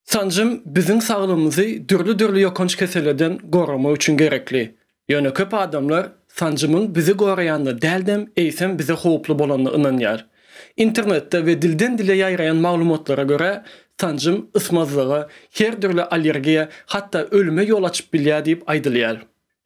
Sancım bizim sağlığımızı dürlü yokonç keselerden gorama üçün gerekli. Yöne köp adamlar sancımın bizi gorayanını däldem eýsem bize howplu bolanny ynanýar. İnternette ve dilden dile ýaýrayan maglumatlara göre sancım ısmazlığa, her türlü alergiye hatta ölüme yol açıp bilýär diýip aýdylýar.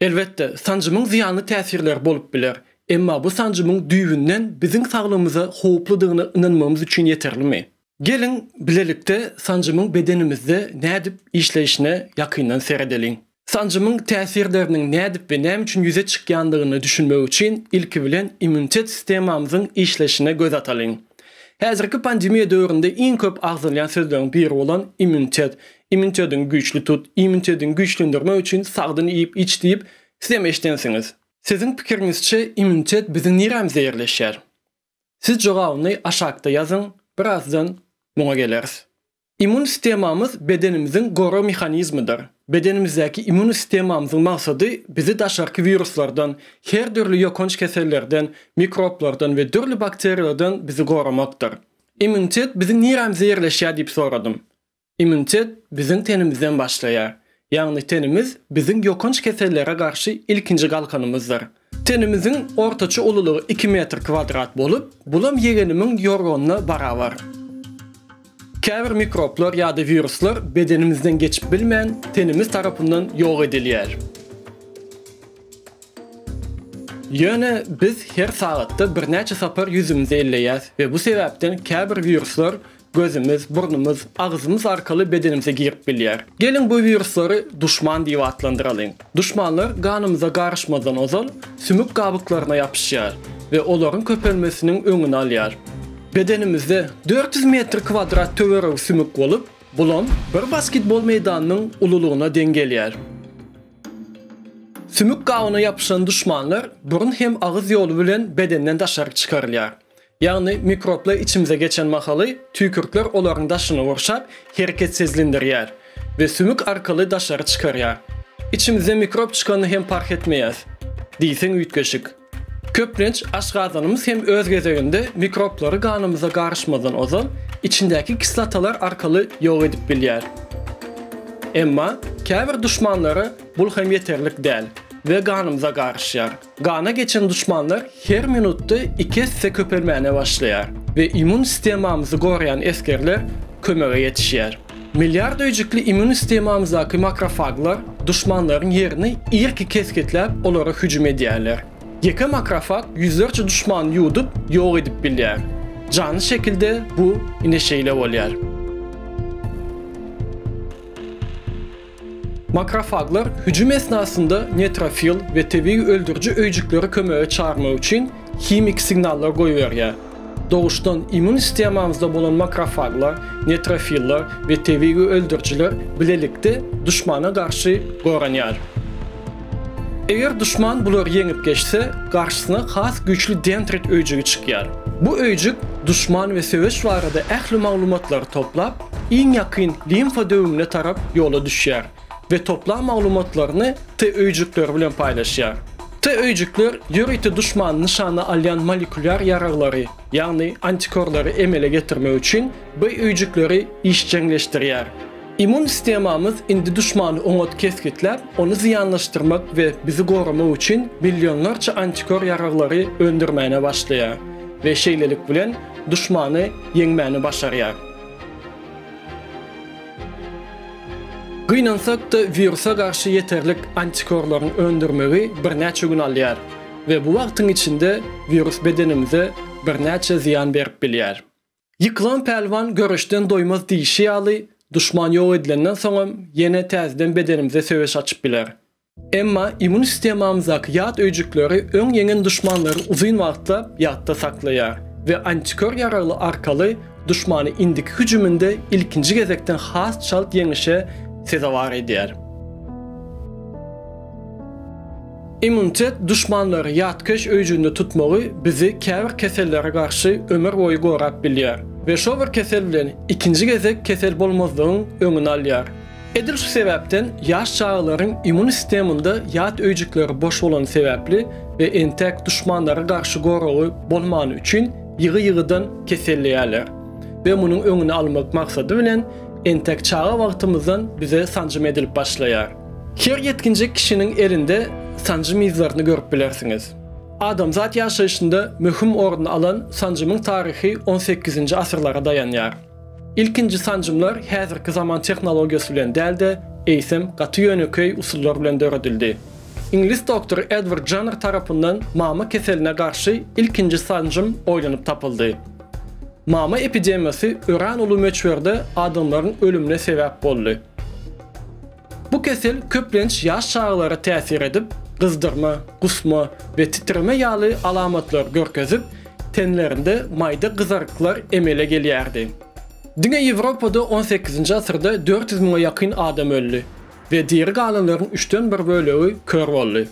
Elbette sancımın ziyanlı täsirler bolup biler. Emma bu sancımın düýbünden bizim sağlığımıza howpludygyny ynanmamız üçün yeterlimi? Gelin bilelikde sancımın bedenimizde nädip işleyişine yakından seyredelim. Sancımın täsirlerinin nädip ve näme üçin ýüze çykýandygyny düşünmek üçin ilki bilen immunitet sistemamyzyň işleşine göz atalım. Häzirki pandemiýa döwründe iň köp agzylýan sözleriň biri bolan immunitet. İmmunitetiň güýçli tut, immunitetiň güýçlendirmek üçin sagdyn iýip iç diýip siz eşdensiňiz. Siziň pikiriňizçe immunitet biziň niremizde ýerleşýär? Siz jogabyny aşakda ýazyň, birazdan muňa geleriz. İmmun sistemamız bedenimizin goro mehanizmidir. Bedenimizdeki immun sistemamızın maksady bizi daşarky viruslardan, her türlü ýokonç kesellerden, mikroplardan ve türlü bakteriyalardan bizi goramakdyr. İmmunitet biziň niremizde ýerleşýär diýip soradym. İmmunitet biziň tenimizden başlaýar. Ýagny tenimiz biziň ýokonç kesellere garşy ilkinji galkanymyzdyr. Tenimiziň ortaça ululugy 2 metr kvadrat bolup, bulam ýegenimiň ýorganyna barabar. Käbir mikroplar ýa-da viruslar bedenimizden geçip bilmän tenimiz tarapyndan ýok edilýär. Ýöne biz her sagatda bir näçe sapar ýüzümizi elleýäs we bu sebäpden käbir viruslar gözümüz, burnumuz, ağzımız arkaly bedenimize girip bilýär. Gelin bu viruslary duşman diýip adlandyralyň. Duşmanlar ganymyza garşmadan ozal, sümük gabyklaryna ýapyşýar we olaryň köpelmesiniň öňüni alýar. Bedenimizde 400 metr kvadrat töwereg sümük bolup, bulam bir basketbol meýdanynyň ululugyna deň gelýär. Sümük gabyna ýapyşan duşmanlar burun hem ağız ýolu bilen bedenden daşaryk çykarylýar. Ýagny mikroplar içimize geçen mahaly tüýkürkler olaryň daşyny worşap hereketsizlendirýär we sümük arkaly daşary çykarýar. İçimize mikrop çykany hem park etmeýäs. Diýseň üýtgeşik. Köplenç aşgazanymız hem öz gezeginde mikroplary ganymyza garşmadan ozal, içindäki kislatalar arkaly ýok edip bilýär. Emma käbir duşmanlary bul hem yeterlik däl ve ganymyza garşýar. Gana geçen duşmanlar her minutda 2 hisse köpelmäne başlaýar ve immun sistemamyzy gorayan eskerler kömege ýetişýär. Milyard öýjükli immun sistemamyzdaky makrofaglar duşmanlaryň yerini irki kesketlep olara hüjüm edýärler. Ýeke makrofag yüzlerce duşman ýudup ýok edip bilýär. Canly şekilde bu ineşeýle bolýar. Makrofaglar hüjüm esnasında neutrofil ve tebii öldürücü öýjükleri kömege çağırmak üçin himik signallar goýberýär. Doğuştan immun sistemamyzda bolan makrofaglar, neutrofiller ve tebii öldürücüler bilelikde duşmana garşy goranýar. Eger duşman bular yeňip geçse, garşysyna has güýçli dendrit öýjügi çykýar. Bu öýjük duşman we söweş barada ähli maglumatlary toplap, iň ýakyn limfa döwümine tarap ýola düşýär ve toplam maglumatlaryny T öýjükler bilen paýlaşýar. T öýjükler ýörüýte duşman nişany alýan molekulyar ýaraglary, ýagny antikorlary emele getirmek üçin bu öýjükleri işçiňleşdirýär. İmmun sistemamız indi duşmanı oňat kesketlep, onu ziyanlaşdyrmak we bizi goramak üçin milyonlarça antikor ýaraglary öndürmäne başlaýar we şeýlelik bilen duşmany ýeňmäni başarýar. Gynansak da virusa garşy yeterlik antikorlaryň öndürmegi bir näçe gün alýar we bu wagtyň içinde virus bedenimize bir näçe ziyan berip bilýär. Ýyklan pelwan görüşden doýmaz diýişi ýaly duşman ýok edilenden soňra ýene täzeden bedenimize söweş açyp biler. Emma immun sistemamyzdaky ýat öýjükleri öň ýeňen duşmanlary uzun wagtda ýatda saklaýar we antikor ýaragly arkaly duşmany indik hüjüminde ilkinji gezekden has çalt ýeňişe sezawar edýär. İmmunitet duşmanlary ýatkeş öýjünde tutmagy bizi käbir kesellere garşy ömür boýu gorap bilýär ve şo bir kesel bilen ikinji gezek kesel bolmazlygyň öňüni alýar. Edil şu sebäpden ýaş çağlaryň immun sisteminde ýat öýjükleri boş bolan sebäpli we entek duşmanlary garşy goragy bolmany üçin ýygy-ýygydan keselleýärler. ve munun öňüni almak maksady bilen entek çağı wagtymyzdan bize sancım edilip başlaýar. Her yetkinjek kişinin elinde sancım izlerini görüp bilersiňiz. Adamzat ýaşaýyşynda möhüm orun alan sancımyň tarihi 18-nji asyrlara daýanýar. İlkinji sancımlar häzirki zaman tehnologiýasy bilen dälde, eýsem gaty ýöneköý usullar bilen döredildi. İngiliz doktor Edward Jenner tarapyndan mama keseline garşy ilkinji sancım oýlanyp tapyldy. Mama epidemiýasy ören uly möçberde adamlaryň ölümine sebäp boldy. Bu kesel köplenç ýaş çağlara täsir edip, gyzdyrma, gusma we titreme ýaly alamatlar görkezip, tenlerinde maýda gyzaryklar emele gelýärdi. Diňe Ýewropada 18-nji asyrda 400 000 ýakyn adam öldü we diğer galanlaryň 3-den 1 bölegi kör boldy.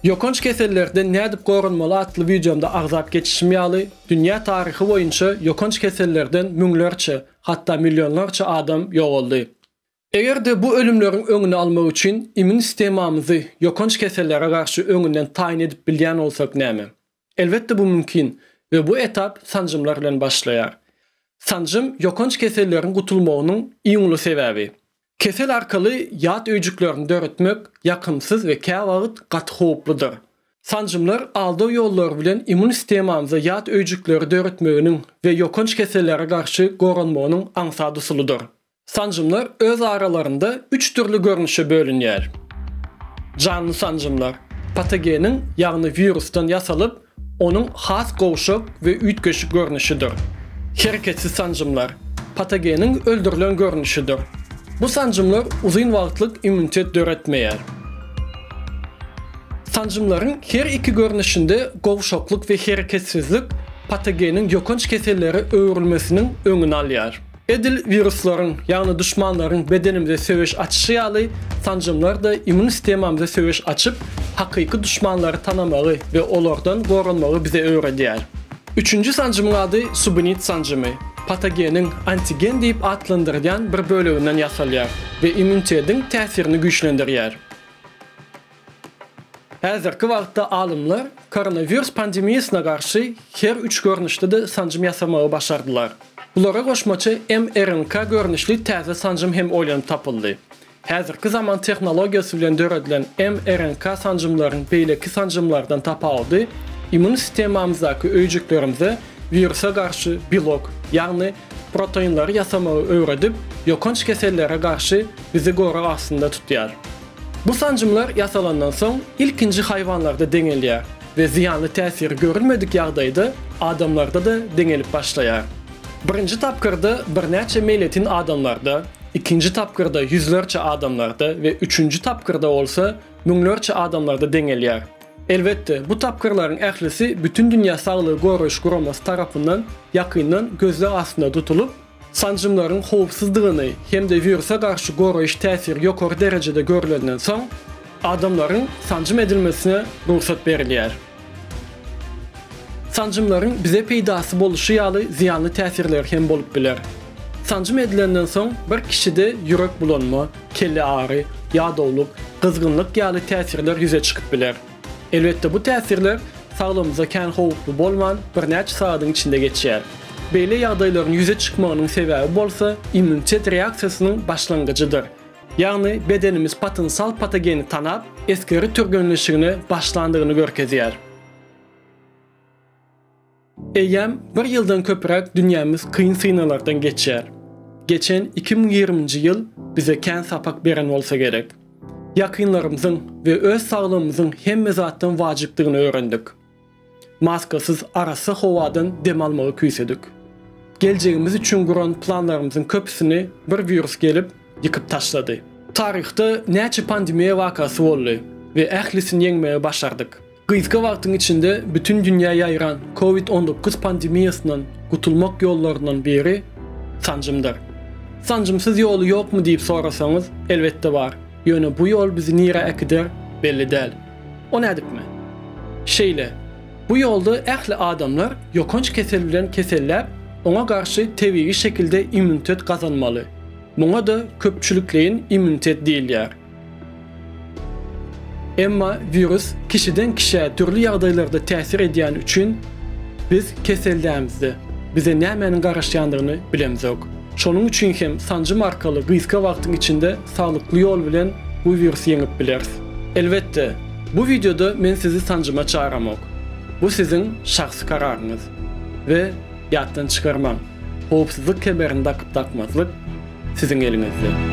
Ýokanç kesellerden nädip gorunmaly atly videomda agzap geçişim ýaly dünýä taryhy boýunça ýokanç kesellerden müňlerçe, hatda milyonlarça adam ýogoldy. Eger bu ölümlerin öňüni almak üçin immun sistemimizi ýokanç kesellere garşy öňünden taýin edip bilýän bolsak näme? Elbetde bu mümkin we bu etap sancımlar bilen başlaýar. Sancım ýokanç keselleriň gutulmagynyň iňli sebäbi. Kesel arkaly ýat öýjüklerini döretmek ýakymsyz we kä wagt gaty howpludyr. Sancımlar aldy ýollar bilen immun sistemimize ýat öýjükleri döretmeginiň we ýokanç kesellere garşy gorunmagynyň aňsady usulydyr. Sancımlar öz aralarında 3 türlü görünüşe bölünýär. Canlı sancımlar, patogenin ýagny virusdan ýasalyp, onun has gowşak we üýtgeşik görünüşidir. Hereketsiz sancımlar, patogenin öldürülen görünüşidir. Bu sancımlar uzun wagtlyk immunitet döretmeýär. Sancımların her iki görünüşinde gowşaklyk we hereketsizlik patogenin ýokanç keselleri öwrülmesiniň öňüni alýar. Edil virusların, yani düşmanların bedenimize söveş açışı ýaly sancımlar da immun sistemimize söveş açıp hakyky düşmanları tanamagy ve olardan gorunmagy bize öwredýär. Üçüncü sancımyň ady subunit sancımy. Patogenin antigen diýip atlandyrýan bir böleginden ýasalýar ve immunitetiň täsirini güýçlendirýär. Häzirki wagtda alymlar koronavirus pandemiýasyna garşy her 3 görnüşde de sancım ýasamagy başardylar. Bulara goşmaça mRNK görnüşli täze sancım hem oýlanyp tapyldy. Häzirki zaman tehnologiýasy bilen döredilen mRNK sancımlaryň beýleki sancımlardan tapawdy, immun sistemimizdaky öýjüklerimize virusa garşy biolog, ýagny proteinleri ýasamagy öwredip, ýokanç kesellere garşy bizi gora astynda tutýar. Bu sancımlar ýasalandan soň ilkinji haýwanlarda deňelýär we ziyanly täsiri görülmedik ýagdaýda adamlarda da deňelip başlaýar. Birinci tapkırda birnäçe milletin adamlarda, ikinci tapkırda yüzlerce adamlarda ve üçüncü tapkırda olsa müňlerçe adamlarda deňelýär. Elbette bu tapkırların ählisi bütün dünya sağlığı goraýyş guramasy tarapyndan ýakyndan gözler astynda tutulup, sancımların howpsuzdygyny hem de virusa garşy goraýyş täsiri ýokary derejede görülenden soň adamların sancım edilmesine ruhsat berilýär. Sancımların bize peýdasy boluşy ýaly ziyanly täsirleri hem bolup biler. Sancım edilenden soň bir kişide ýürek bulanma, kelle ağrı, ýadawlyk, gyzgynlyk ýaly täsirler ýüze çykyp biler. Elbette bu täsirler sağlığımıza kän howplu bolman birnäçe saatyň içinde geçýär. Beýle ýagdaýlaryň ýüze çykmagynyň sebäbi bolsa immunitet reaksiýasynyň başlangyjydyr. Ýagny bedenimiz potensial patogeni tanap, eskeri türgenleşigine başlandygyny görkezýär. Eýem bir ýyldan köprek dünýämiz kıyın synalardan geçýär. Geçen 2020-nji ýyl bize kän sapak beren bolsa gerek. Ýakynlarymyzyň we öz saglygymyzyň hemme zatdan wajypdygyny öğrendik. Maskasyz arasy howadan dem almagy küýsedik. Geljegimiz üçin guran planlarymyzyň köpüsini bir virus gelip ýykyp taşlady. Taryhda näçe pandemiýa wakasy boldy we ählisini ýeňmege başardyk. Gyzga wagtyň içinde bütün dünya ýaýran COVID-19 pandemiýasynyň gutulmak ýollaryndan biri sancımdyr. Sancımsyz ýoly ýokmu diýip sorasaňyz, elbetde bar. Ýöne bu ýol bizi nire äkider belli däl. O nädipmi? Şeýle, bu ýolda ähli adamlar ýokanç kesel bilen keselläp, oňa garşy tebigi şekilde immunitet gazanmaly. Muňa da köpçülikleýin immunitet diýilýär. Emma virüs kişiden kişiye türlü ýagdaýlarda täsir edýän üçin biz keseldämizde bize nämenin garaşýandygyny bilemzok. Şonuň üçin hem sancym arkaly gyska wagtyň içinde saglyklly ýol bilen bu wirusy ýeňip bilersiz. Elbetde, bu videoda men sizi sancıma çağıramok. Bu sizin şahsy kararyňyz we ýatdan çykarmam. Howpsuzlyk kemerini takıp takmazlyk sizin eliňizde.